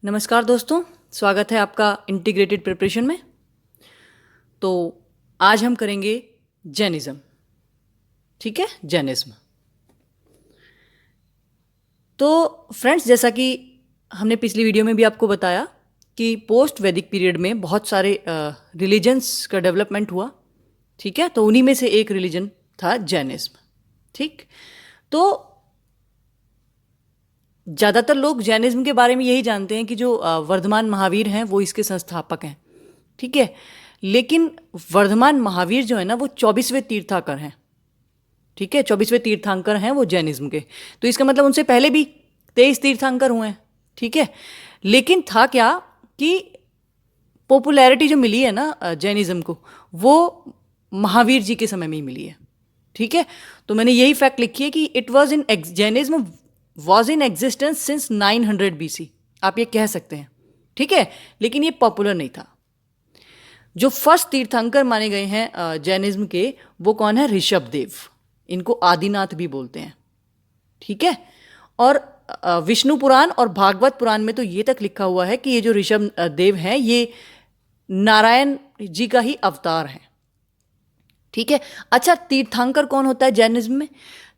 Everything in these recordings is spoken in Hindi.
नमस्कार दोस्तों, स्वागत है आपका इंटीग्रेटेड प्रिपरेशन में। तो आज हम करेंगे जैनिज़्म। ठीक है, जैनिज़्म। तो फ्रेंड्स, जैसा कि हमने पिछली वीडियो में भी आपको बताया कि पोस्ट वैदिक पीरियड में बहुत सारे रिलीजन्स का डेवलपमेंट हुआ। ठीक है, तो उन्हीं में से एक रिलीजन था जैनिज़्म। ठीक, तो ज़्यादातर लोग जैनिज़्म के बारे में यही जानते हैं कि जो वर्धमान महावीर हैं वो इसके संस्थापक हैं। ठीक है, लेकिन वर्धमान महावीर जो है ना वो 24वें तीर्थंकर हैं। ठीक है, 24वें तीर्थंकर हैं वो जैनिज़्म के। तो इसका मतलब उनसे पहले भी 23 तीर्थंकर हुए हैं। ठीक है, लेकिन था क्या कि पॉपुलैरिटी जो मिली है ना जैनिज़्म को, वो महावीर जी के समय में ही मिली है। ठीक है, तो मैंने यही फैक्ट लिखी है कि it was in Jainism was in existence since 900 BC, आप ये कह सकते हैं। ठीक है, लेकिन ये पॉपुलर नहीं था। जो फर्स्ट तीर्थंकर माने गए हैं जैनिज्म के, वो कौन है? ऋषभ देव। इनको आदिनाथ भी बोलते हैं। ठीक है, और विष्णु पुराण और भागवत पुराण में तो ये तक लिखा हुआ है कि ये जो ऋषभ देव हैं ये नारायण जी का ही अवतार है। ठीक है, अच्छा, तीर्थंकर कौन होता है जैनिज्म में?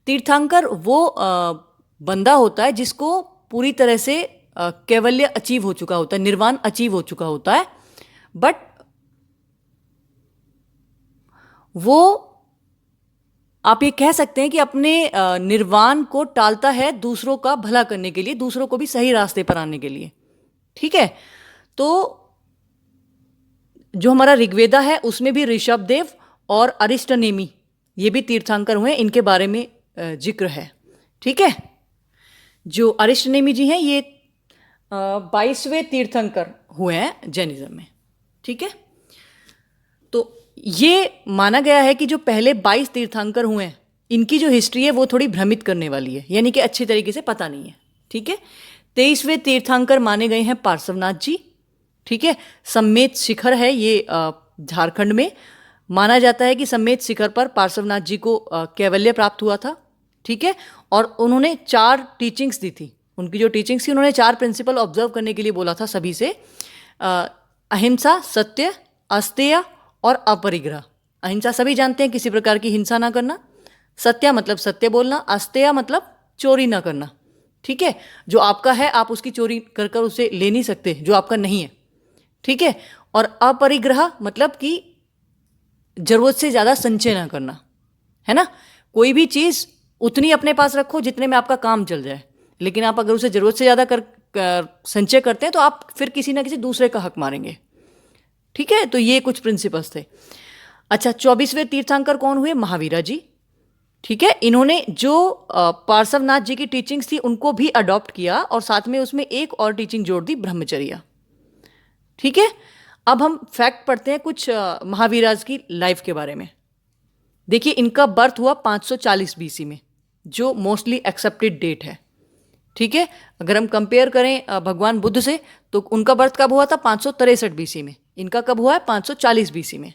तीर्थंकर वो बंदा होता है जिसको पूरी तरह से कैवल्य अचीव हो चुका होता है, निर्वाण अचीव हो चुका होता है, बट वो आप ये कह सकते हैं कि अपने निर्वाण को टालता है दूसरों का भला करने के लिए, दूसरों को भी सही रास्ते पर आने के लिए। ठीक है, तो जो हमारा ऋग्वेदा है उसमें भी ऋषभ देव और अरिष्टनेमी ये भी तीर्थंकर हुए, इनके बारे में जिक्र है। ठीक है, जो अरिष्टनेमी जी हैं ये 22वें तीर्थंकर हुए हैं जैनिज्म में। ठीक है, तो ये माना गया है कि जो पहले 22 तीर्थंकर हुए हैं इनकी जो हिस्ट्री है वो थोड़ी भ्रमित करने वाली है, यानी कि अच्छी तरीके से पता नहीं है। ठीक है, 23वें तीर्थंकर माने गए हैं पार्श्वनाथ जी। ठीक है, सम्मेत शिखर है ये झारखंड में। माना जाता है कि सम्मेत शिखर पर पार्श्वनाथ जी को कैवल्य प्राप्त हुआ था। ठीक है, और उन्होंने 4 टीचिंग्स दी थी। उनकी जो टीचिंग्स थी, उन्होंने 4 प्रिंसिपल ऑब्जर्व करने के लिए बोला था सभी से। अहिंसा, सत्य, अस्तेय और अपरिग्रह। अहिंसा सभी जानते हैं, किसी प्रकार की हिंसा ना करना। सत्य मतलब सत्य बोलना। अस्तेय मतलब चोरी ना करना। ठीक है, जो आपका है आप उसकी चोरी कर कर उसे ले नहीं सकते, जो आपका नहीं है। ठीक है, और अपरिग्रह मतलब कि जरूरत से ज़्यादा संचय ना करना, है ना। कोई भी चीज़ उतनी अपने पास रखो जितने में आपका काम चल जाए, लेकिन आप अगर उसे ज़रूरत से ज़्यादा संचय करते हैं तो आप फिर किसी ना किसी दूसरे का हक मारेंगे। ठीक है, तो ये कुछ प्रिंसिपल्स थे। अच्छा, 24वें तीर्थंकर कौन हुए? महावीरा जी। ठीक है, इन्होंने जो पार्श्वनाथ जी की टीचिंग्स थी उनको भी अडॉप्ट किया और साथ में उसमें एक और टीचिंग जोड़ दी, ब्रह्मचर्य। ठीक है, अब हम फैक्ट पढ़ते हैं कुछ महावीराज की लाइफ के बारे में। देखिए, इनका बर्थ हुआ 540 BC में, जो मोस्टली एक्सेप्टेड डेट है। ठीक है, अगर हम कंपेयर करें भगवान बुद्ध से तो उनका बर्थ कब हुआ था? 563 BC में। इनका कब हुआ है? 540 BC में।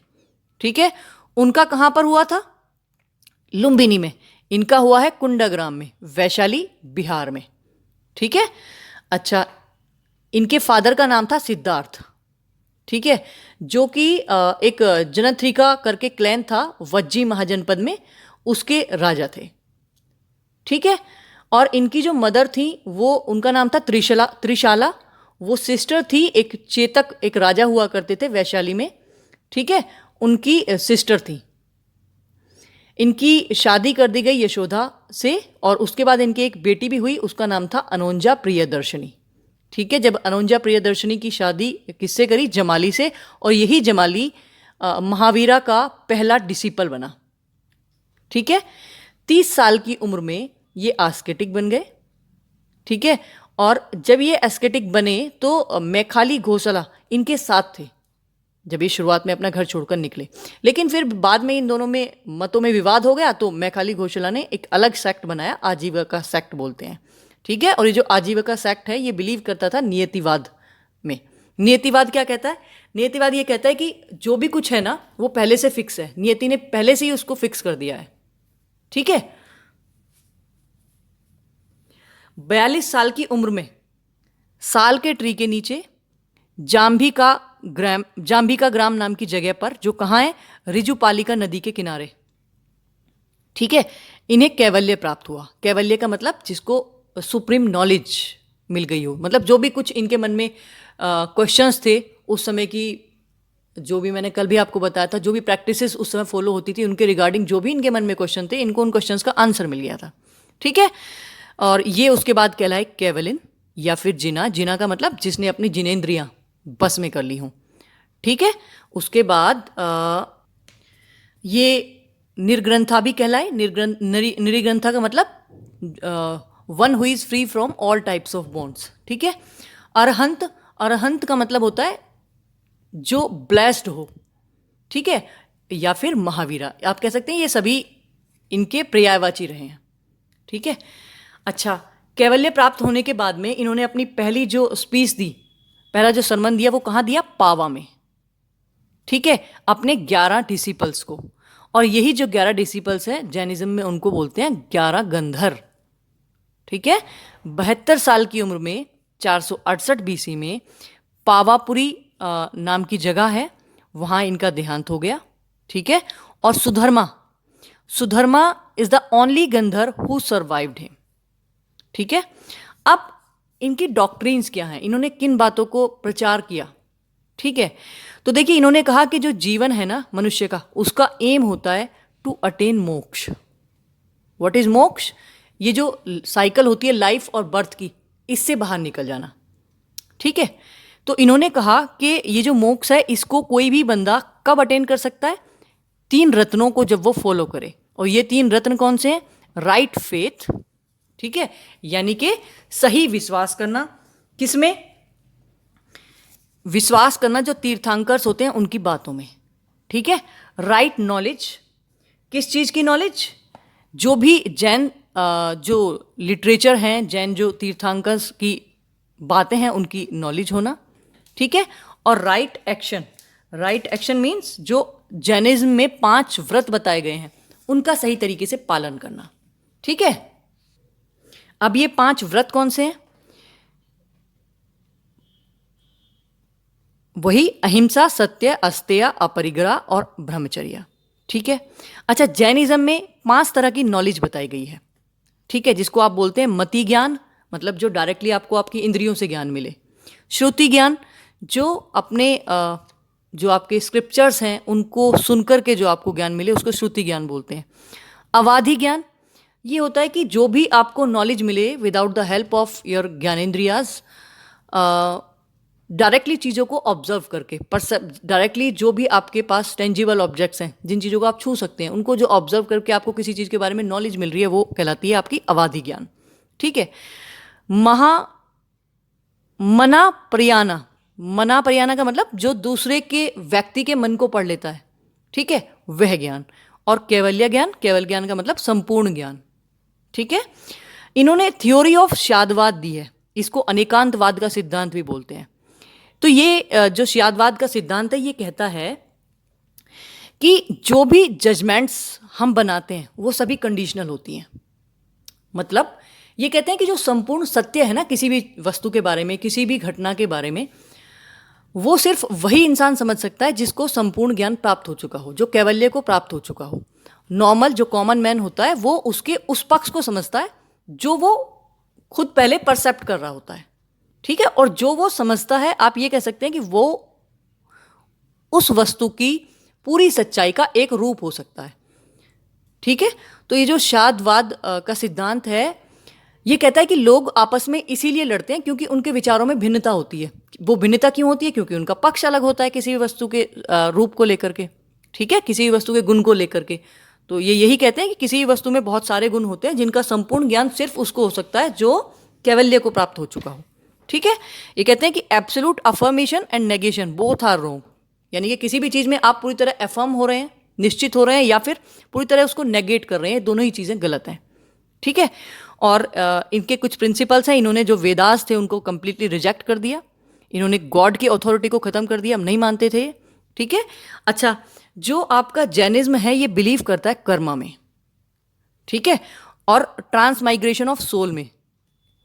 ठीक है, उनका कहाँ पर हुआ था? लुम्बिनी में। इनका हुआ है कुंडाग्राम में, वैशाली, बिहार में। ठीक है, अच्छा, इनके फादर का नाम था सिद्धार्थ। ठीक है, जो कि एक जनथ्रिका करके क्लैन था वज्जी महाजनपद में, उसके राजा थे। ठीक है, और इनकी जो मदर थी वो, उनका नाम था त्रिशाला। वो सिस्टर थी एक चेतक, एक राजा हुआ करते थे वैशाली में। ठीक है, उनकी सिस्टर थी। इनकी शादी कर दी गई यशोदा से, और उसके बाद इनकी एक बेटी भी हुई, उसका नाम था अनोंजा प्रियदर्शनी। ठीक है, जब अनोंजा प्रियदर्शनी की शादी किससे करी? जमाली से, और यही जमाली महावीरा का पहला डिसिपल बना। ठीक है, 30 साल की उम्र में ये आस्केटिक बन गए। ठीक है, और जब ये एस्केटिक बने तो मैखाली घोषला इनके साथ थे जब ये शुरुआत में अपना घर छोड़कर निकले। लेकिन फिर बाद में इन दोनों में मतों में विवाद हो गया, तो मैखाली घोषला ने एक अलग सेक्ट बनाया, आजीविका सेक्ट बोलते हैं। ठीक है, और ये जो आजीविका सेक्ट है ये बिलीव करता था नियतिवाद में। नियतिवाद क्या कहता है? नियतिवाद ये कहता है कि जो भी कुछ है ना वो पहले से फिक्स है, नियति ने पहले से ही उसको फिक्स कर दिया है। ठीक है, 42 साल की उम्र में साल के ट्री के नीचे जाम्बिका ग्राम नाम की जगह पर, जो कहाँ है, रिजुपालिका नदी के किनारे। ठीक है, इन्हें कैवल्य प्राप्त हुआ। कैवल्य का मतलब जिसको सुप्रीम नॉलेज मिल गई हो, मतलब जो भी कुछ इनके मन में क्वेश्चंस थे उस समय की, जो भी मैंने कल भी आपको बताया था, जो भी प्रैक्टिसेस उस समय फॉलो होती थी उनके रिगार्डिंग जो भी इनके मन में क्वेश्चन थे, इनको उन क्वेश्चंस का आंसर मिल गया था। ठीक है, और ये उसके बाद कहलाए कैवलिन या फिर जिना। जिना का मतलब जिसने अपनी जिनेंद्रियां बस में कर ली हों। ठीक है, उसके बाद ये निर्ग्रंथा भी कहलाए। निर्ग्रंथा का मतलब one who is free from all types of bonds. ठीक है, अरहंत, अरहंत का मतलब होता है जो ब्लेस्ड हो। ठीक है, या फिर महावीरा, आप कह सकते हैं। ये सभी इनके पर्यायवाची रहे हैं। ठीक है, अच्छा, कैवल्य प्राप्त होने के बाद में इन्होंने अपनी पहली जो स्पीच दी, पहला जो सरमन दिया, वो कहाँ दिया, पावा में। ठीक है, अपने 11 डिसिपल्स को। और यही जो 11 डिसिपल्स हैं जैनिज्म में, उनको बोलते हैं 11 गंधर। ठीक है, 72 साल की उम्र में 468 बीसी में पावापुरी नाम की जगह है, वहाँ इनका देहांत हो गया। ठीक है, और Sudharma, Sudharma is the only Gandhar who survived him. ठीक है, अब इनकी डॉक्ट्रिन्स क्या हैं, इन्होंने किन बातों को प्रचार किया। ठीक है, तो देखिए, इन्होंने कहा कि जो जीवन है ना मनुष्य का, उसका एम होता है टू अटेन मोक्ष। व्हाट इज मोक्ष? ये जो साइकिल होती है लाइफ और बर्थ की, इससे बाहर निकल जाना। ठीक है, तो इन्होंने कहा कि ये जो मोक्ष है, इसको कोई भी बंदा कब अटेन कर सकता है, 3 रत्नों को जब वो फॉलो करे। और ये 3 रत्न कौन से हैं? राइट फेथ, ठीक है, यानी कि सही विश्वास करना। किसमें? विश्वास करना जो तीर्थंकर्स होते हैं उनकी बातों में। ठीक है, राइट नॉलेज, किस चीज़ की नॉलेज? जो भी जैन जो लिटरेचर हैं, जैन जो तीर्थंकर्स की बातें हैं, उनकी नॉलेज होना। ठीक है, और right action, right action means जो जैनिज्म में 5 व्रत बताए गए हैं उनका सही तरीके से पालन करना। ठीक है, अब ये 5 व्रत कौन से हैं? वही अहिंसा, सत्य, अस्तेय, अपरिग्रह और ब्रह्मचर्य। ठीक है, अच्छा, जैनिज्म में 5 तरह की नॉलेज बताई गई है। ठीक है, जिसको आप बोलते हैं मति ज्ञान, मतलब जो डायरेक्टली आपको आपकी इंद्रियों से ज्ञान मिले। श्रुति ज्ञान, जो अपने जो आपके स्क्रिप्चर्स हैं उनको सुनकर के जो आपको ज्ञान मिले, उसको श्रुति ज्ञान बोलते हैं। अवाधि ज्ञान, ये होता है कि जो भी आपको नॉलेज मिले without the help of your ज्ञानेंद्रियाज, डायरेक्टली चीज़ों को ऑब्जर्व करके, डायरेक्टली जो भी आपके पास टेंजिबल ऑब्जेक्ट्स हैं, जिन चीज़ों को आप छू सकते हैं, उनको जो ऑब्जर्व करके आपको किसी चीज़ के बारे में नॉलेज मिल रही है, वो कहलाती है आपकी अवाधि ज्ञान। ठीक है, मना प्रयाना, मना प्रयाना का मतलब जो दूसरे के व्यक्ति के मन को पढ़ लेता है। ठीक है, वह ज्ञान। और कैवल्य ज्ञान, केवल ज्ञान का मतलब संपूर्ण ज्ञान। ठीक है, इन्होंने थ्योरी ऑफ शादवाद दी है, इसको अनेकांतवाद का सिद्धांत भी बोलते हैं। तो ये जो शादवाद का सिद्धांत है, ये कहता है कि जो भी जजमेंट्स हम बनाते हैं वो सभी कंडीशनल होती हैं। मतलब ये कहते हैं कि जो संपूर्ण सत्य है ना किसी भी वस्तु के बारे में, किसी भी घटना के बारे में, वो सिर्फ वही इंसान समझ सकता है जिसको संपूर्ण ज्ञान प्राप्त हो चुका हो, जो कैवल्य को प्राप्त हो चुका हो। नॉर्मल जो कॉमन मैन होता है वो उसके उस पक्ष को समझता है जो वो खुद पहले परसेप्ट कर रहा होता है। ठीक है, और जो वो समझता है, आप ये कह सकते हैं कि वो उस वस्तु की पूरी सच्चाई का एक रूप हो सकता है। ठीक है, तो ये जो शादवाद का सिद्धांत है, ये कहता है कि लोग आपस में इसीलिए लड़ते हैं क्योंकि उनके विचारों में भिन्नता होती है। वो भिन्नता क्यों होती है? क्योंकि उनका पक्ष अलग होता है किसी भी वस्तु के रूप को लेकर के। ठीक है, किसी भी वस्तु के गुण को लेकर के। तो ये यही कहते हैं कि किसी भी वस्तु में बहुत सारे गुण होते हैं जिनका संपूर्ण ज्ञान सिर्फ उसको हो सकता है जो कैवल्य को प्राप्त हो चुका हो। ठीक है, ये कहते हैं कि absolute affirmation and negation both are wrong, यानी कि किसी भी चीज़ में आप पूरी तरह अफर्म हो रहे हैं, निश्चित हो रहे हैं, या फिर पूरी तरह उसको नेगेट कर रहे हैं, दोनों ही चीज़ें गलत हैं। ठीक है, और इनके कुछ प्रिंसिपल्स हैं। इन्होंने जो वेदास थे उनको कंप्लीटली रिजेक्ट कर दिया, इन्होंने गॉड की अथॉरिटी को ख़त्म कर दिया, हम नहीं मानते थे। ठीक है, अच्छा, जो आपका जैनिज्म है ये बिलीव करता है कर्मा में। ठीक है, और ट्रांसमाइग्रेशन ऑफ सोल में।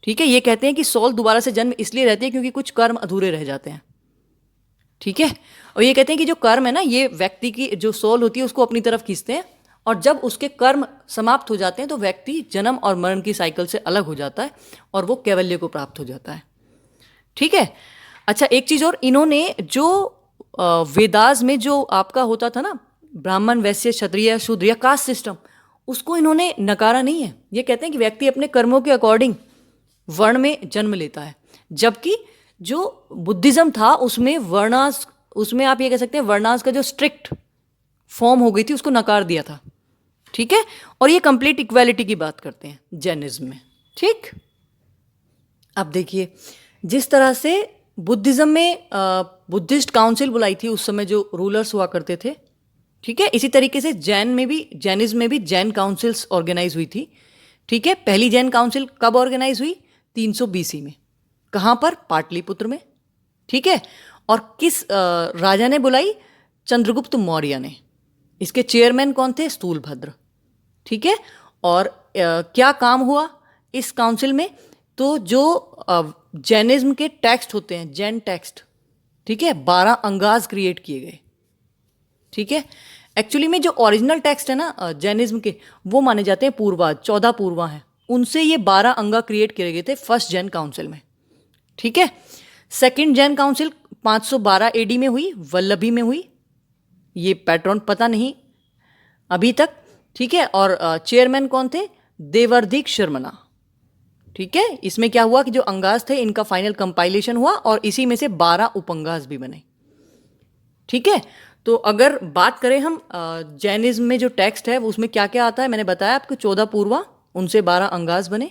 ठीक है, ये कहते हैं कि सोल दोबारा से जन्म इसलिए रहती है क्योंकि कुछ कर्म अधूरे रह जाते हैं। ठीक है, और ये कहते हैं कि जो कर्म है ना, ये व्यक्ति की जो सोल होती है उसको अपनी तरफ खींचते हैं, और जब उसके कर्म समाप्त हो जाते हैं तो व्यक्ति जन्म और मरण की साइकिल से अलग हो जाता है और वो कैवल्य को प्राप्त हो जाता है। ठीक है। अच्छा, एक चीज़ और, इन्होंने जो वेदास में जो आपका होता था ना, ब्राह्मण वैश्य क्षत्रिय शूद्र या कास्ट सिस्टम, उसको इन्होंने नकारा नहीं है। ये कहते हैं कि व्यक्ति अपने कर्मों के अकॉर्डिंग वर्ण में जन्म लेता है, जबकि जो बुद्धिज्म था उसमें वर्णास, उसमें आप ये कह सकते हैं वर्णास का जो स्ट्रिक्ट फॉर्म हो गई थी उसको नकार दिया था। ठीक है, और ये कंप्लीट इक्वालिटी की बात करते हैं जैनिज्म में। ठीक, अब देखिए जिस तरह से बुद्धिज्म में बुद्धिस्ट काउंसिल बुलाई थी उस समय जो रूलर्स हुआ करते थे, ठीक है, इसी तरीके से जैनिज्म में भी जैन काउंसिल्स ऑर्गेनाइज हुई थी। ठीक है, पहली जैन काउंसिल कब ऑर्गेनाइज हुई? 300 BC में। कहाँ पर? पाटलिपुत्र में। ठीक है, और किस राजा ने बुलाई? चंद्रगुप्त मौर्य ने। इसके चेयरमैन कौन थे? स्थूलभद्र। ठीक है, और क्या काम हुआ इस काउंसिल में? तो जो जैनिज्म के टेक्स्ट होते हैं, जैन टेक्स्ट, ठीक है, 12 अंगाज क्रिएट किए गए। ठीक है, एक्चुअली में जो ओरिजिनल टेक्स्ट है ना जैनिज्म के, वो माने जाते हैं पूर्वाज, 14 पूर्वा हैं, उनसे ये 12 अंगा क्रिएट किए गए थे फर्स्ट जैन काउंसिल में। ठीक है, सेकंड जैन काउंसिल 512 AD में हुई, वल्लभी में हुई। ये पैटर्न पता नहीं अभी तक। ठीक है, और चेयरमैन कौन थे? देवर्धिक शर्मना। ठीक है, इसमें क्या हुआ कि जो अंगाज थे इनका फाइनल कंपाइलेशन हुआ और इसी में से 12 उपअंगाज भी बने। ठीक है, तो अगर बात करें हम जैनिज्म में जो टेक्स्ट है उसमें क्या क्या आता है, मैंने बताया आपको 14 पूर्वा, उनसे 12 अंगाज बने।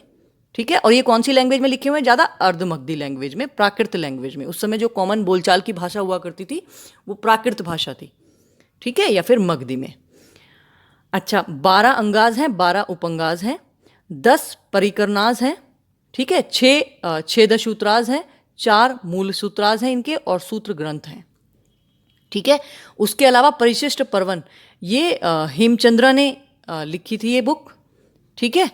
ठीक है, और ये कौन सी लैंग्वेज में लिखे हुए हैं? ज़्यादा अर्धमगधी लैंग्वेज में, प्राकृत लैंग्वेज में। उस समय जो कॉमन बोलचाल की भाषा हुआ करती थी वो प्राकृत भाषा थी। ठीक है, या फिर मगधी में। अच्छा, 12 अंगाज हैं, 12 उपअंगाज हैं, 10 परिकरनाज हैं। ठीक है, 6 छेदसूत्राज हैं, 4 मूल सूत्राज हैं इनके, और सूत्र ग्रंथ हैं। ठीक है, उसके अलावा परिशिष्ट पर्वन, ये हेमचंद्र ने लिखी थी ये बुक। ठीक है,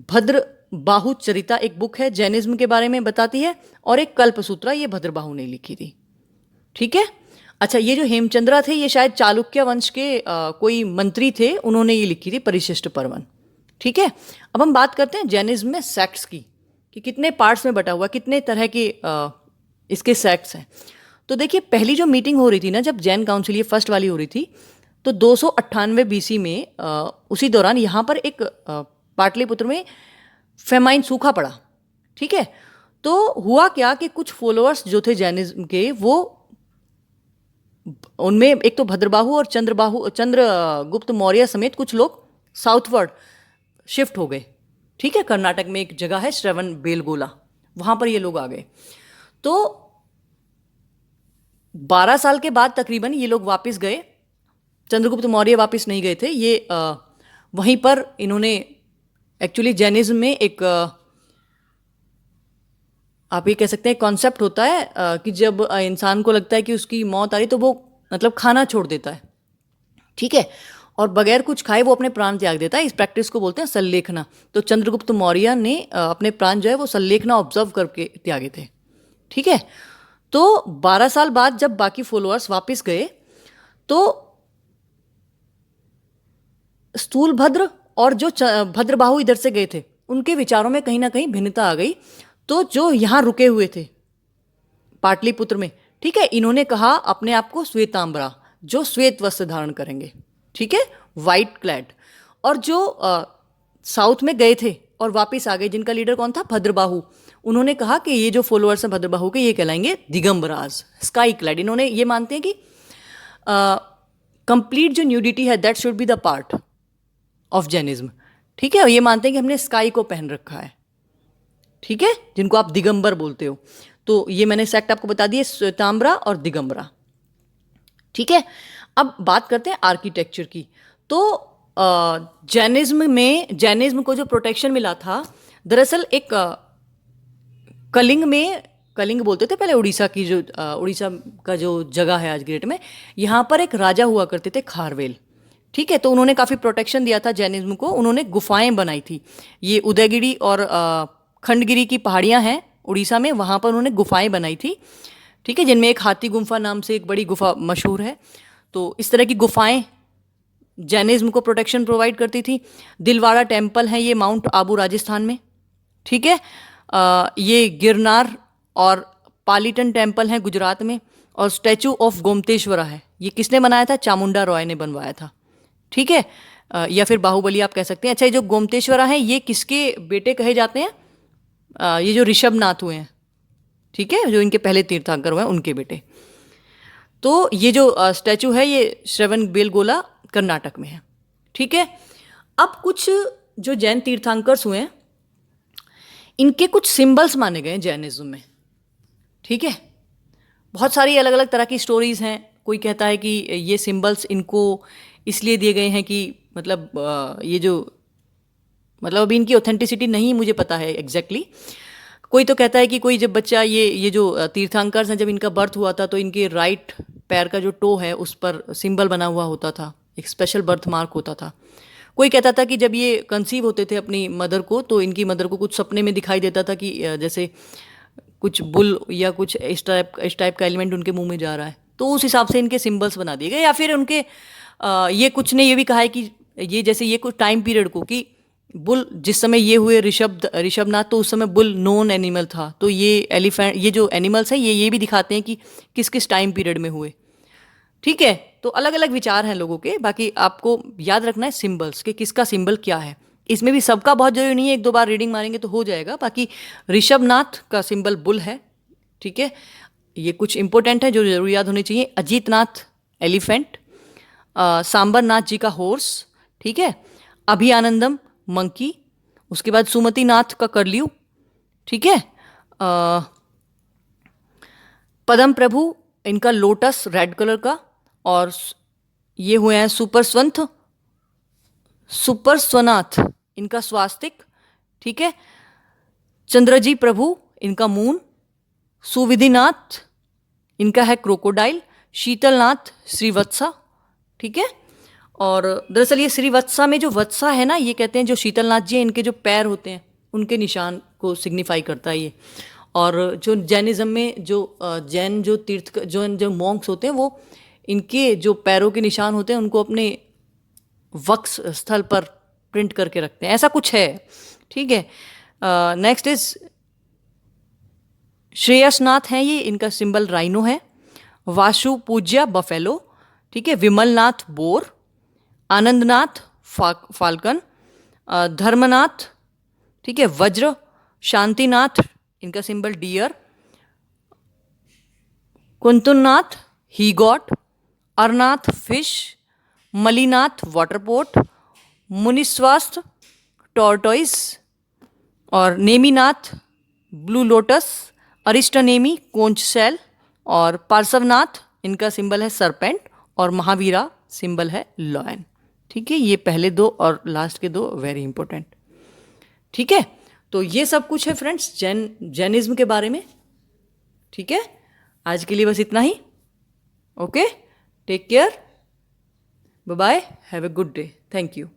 भद्र बाहु चरिता एक बुक है, जैनिज्म के बारे में बताती है, और एक कल्पसूत्रा, ये भद्रबाहु ने लिखी थी। ठीक है, अच्छा, ये जो हेमचंद्रा थे ये शायद चालुक्य वंश के कोई मंत्री थे, उन्होंने ये लिखी थी परिशिष्ट पर्वन। ठीक है, अब हम बात करते हैं जैनिज्म में सेक्ट्स की, कि कितने पार्ट्स में बटा हुआ, कितने तरह के इसके सेक्ट्स हैं। तो देखिए, पहली जो मीटिंग हो रही थी ना, जब जैन काउंसिल ये फर्स्ट वाली हो रही थी, तो 298 BC में उसी दौरान यहाँ पर एक पाटलिपुत्र में फेमाइन, सूखा पड़ा। ठीक है, तो हुआ क्या कि कुछ फॉलोअर्स जो थे जैनिज्म के, वो उनमें एक तो भद्रबाहु और चंद्रगुप्त मौर्य समेत कुछ लोग साउथवर्ड शिफ्ट हो गए। ठीक है, कर्नाटक में एक जगह है श्रवण बेलगोला, वहाँ पर ये लोग आ गए। तो 12 साल के बाद तकरीबन ये लोग वापस गए। चंद्रगुप्त मौर्य वापस नहीं गए थे, ये वहीं पर इन्होंने एक्चुअली जैनिज्म में एक आप ये कह सकते हैं कॉन्सेप्ट होता है कि जब इंसान को लगता है कि उसकी मौत आ रही तो वो मतलब खाना छोड़ देता है। ठीक है, और बगैर कुछ खाए वो अपने प्राण त्याग देता है। इस प्रैक्टिस को बोलते हैं सल्लेखना। तो चंद्रगुप्त मौर्य ने अपने प्राण जो है वो सल्लेखना ऑब्जर्व करके त्यागे थे। ठीक है, तो 12 साल बाद जब बाकी फॉलोअर्स वापस गए तो स्थूलभद्र और जो भद्रबाहु इधर से गए थे उनके विचारों में कहीं ना कहीं भिन्नता आ गई। तो जो यहाँ रुके हुए थे पाटलिपुत्र में, ठीक है, इन्होंने कहा अपने आप को श्वेतांबरा, जो श्वेत वस्त्र धारण करेंगे। ठीक है, वाइट क्लैड। और जो साउथ में गए थे और वापस आ गए, जिनका लीडर कौन था? भद्रबाहु। उन्होंने कहा कि ये जो फॉलोअर्स हैं भद्रबाहु के, ये कहलाएंगे दिगंबराज, स्काई क्लैड। इन्होंने ये मानते हैं कि कंप्लीट जो न्यूडिटी है that should be the part of Jainism. ठीक है, और ये मानते हैं कि हमने स्काई को पहन रखा है। ठीक है, जिनको आप दिगंबर बोलते हो। तो ये मैंने सेक्ट आपको बता दिए, श्वेतांबरा और दिगंबरा। ठीक है, अब बात करते हैं आर्किटेक्चर की। तो जैनिज्म को जो प्रोटेक्शन मिला था, दरअसल एक कलिंग बोलते थे पहले, उड़ीसा की जो उड़ीसा का जो जगह है आज की डेट में, यहाँ पर एक राजा हुआ करते थे खारवेल। ठीक है, तो उन्होंने काफ़ी प्रोटेक्शन दिया था जैनिज्म को। उन्होंने गुफाएं बनाई थी, ये उदयगिरी और खंडगिरी की पहाड़ियाँ हैं उड़ीसा में, वहाँ पर उन्होंने गुफाएं बनाई थी, ठीक है, जिनमें एक हाथी गुम्फा नाम से एक बड़ी गुफा मशहूर है। तो इस तरह की गुफाएं जैनिज्म को प्रोटेक्शन प्रोवाइड करती थी। दिलवाड़ा टेम्पल है ये माउंट आबू राजस्थान में, ठीक है। ये गिरनार और पालीटन टेम्पल है गुजरात में। और स्टैचू ऑफ गोमतेश्वरा है, ये किसने बनाया था? चामुंडा रॉय ने बनवाया था, ठीक है, या फिर बाहुबली आप कह सकते हैं। अच्छा, ये जो गोमतेश्वरा है ये किसके बेटे कहे जाते हैं? ये जो ऋषभनाथ हुए हैं, ठीक है, जो इनके पहले तीर्थंकर हुए हैं उनके बेटे। तो ये जो स्टैचू है ये श्रवणबेलगोला कर्नाटक में है, ठीक है। अब कुछ जो जैन तीर्थंकर्स हुए हैं इनके कुछ सिंबल्स माने गए हैं जैनिज्म में, ठीक है। बहुत सारी अलग अलग तरह की स्टोरीज हैं। कोई कहता है कि ये सिंबल्स इनको इसलिए दिए गए हैं कि मतलब ये जो मतलब अभी इनकी ऑथेंटिसिटी नहीं मुझे पता है एग्जैक्टली। कोई तो कहता है कि कोई जब बच्चा ये जो तीर्थंकर्स हैं जब इनका बर्थ हुआ था तो इनके राइट पैर का जो टो है उस पर सिंबल बना हुआ होता था, एक स्पेशल बर्थ मार्क होता था। कोई कहता था कि जब ये कंसीव होते थे अपनी मदर को तो इनकी मदर को कुछ सपने में दिखाई देता था कि जैसे कुछ बुल या कुछ इस टाइप का एलिमेंट उनके मुंह में जा रहा है, तो उस हिसाब से इनके सिंबल्स बना दिए गए। या फिर उनके ये कुछ ने ये भी कहा है कि ये जैसे ये कुछ टाइम पीरियड को कि बुल जिस समय ये हुए ऋषभनाथ तो उस समय बुल नॉन एनिमल था, तो ये एलिफेंट ये जो एनिमल्स हैं ये भी दिखाते हैं कि किस किस टाइम पीरियड में हुए, ठीक है। तो अलग अलग विचार हैं लोगों के। बाकी आपको याद रखना है सिंबल्स कि किसका सिंबल क्या है। इसमें भी सबका बहुत जरूरी नहीं है, एक दो बार रीडिंग मारेंगे तो हो जाएगा। बाकी ऋषभनाथ का सिंबल बुल है, ठीक है, ये कुछ इंपॉर्टेंट है जो जरूर याद होने चाहिए। अजीतनाथ एलिफेंट, सांबरनाथ जी का हॉर्स, ठीक है, अभियानंदम मंकी, उसके बाद सुमतिनाथ का करलियू, ठीक है, पदम प्रभु इनका लोटस रेड कलर का, और ये हुए हैं सुपरस्वनाथ इनका स्वास्तिक, ठीक है, चंद्रजी प्रभु इनका मून, सुविधिनाथ इनका है क्रोकोडाइल, शीतलनाथ श्रीवत्सा, ठीक है। और दरअसल ये श्रीवत्सा में जो वत्सा है ना, ये कहते हैं जो शीतलनाथ जी हैं इनके जो पैर होते हैं उनके निशान को सिग्निफाई करता है ये। और जो जैनिज्म में जो जैन जो तीर्थ जो मॉन्क्स होते हैं वो इनके जो पैरों के निशान होते हैं उनको अपने वक्ष स्थल पर प्रिंट करके रखते हैं, ऐसा कुछ है, ठीक है। नेक्स्ट इज श्रेयसनाथ हैं, ये इनका सिंबल राइनो है। वाशु पूज्या बफेलो, ठीक है, विमलनाथ बोर, आनंदनाथ फाल्कन, धर्मनाथ, ठीक है, वज्र, शांतिनाथ इनका symbol deer, Kunthunath he goat, Arnath fish, Mallinath water pot, Munisuvrat tortoise, और Neminath blue lotus, Arishtanemi conch shell, और पार्श्वनाथ इनका सिंबल है सरपेंट, और महावीरा सिंबल है लॉयन, ठीक है। ये पहले दो और लास्ट के दो वेरी इंपॉर्टेंट, ठीक है। तो ये सब कुछ है फ्रेंड्स जैनिज्म के बारे में, ठीक है। आज के लिए बस इतना ही। Okay, take care, bye bye, have a good day, thank you.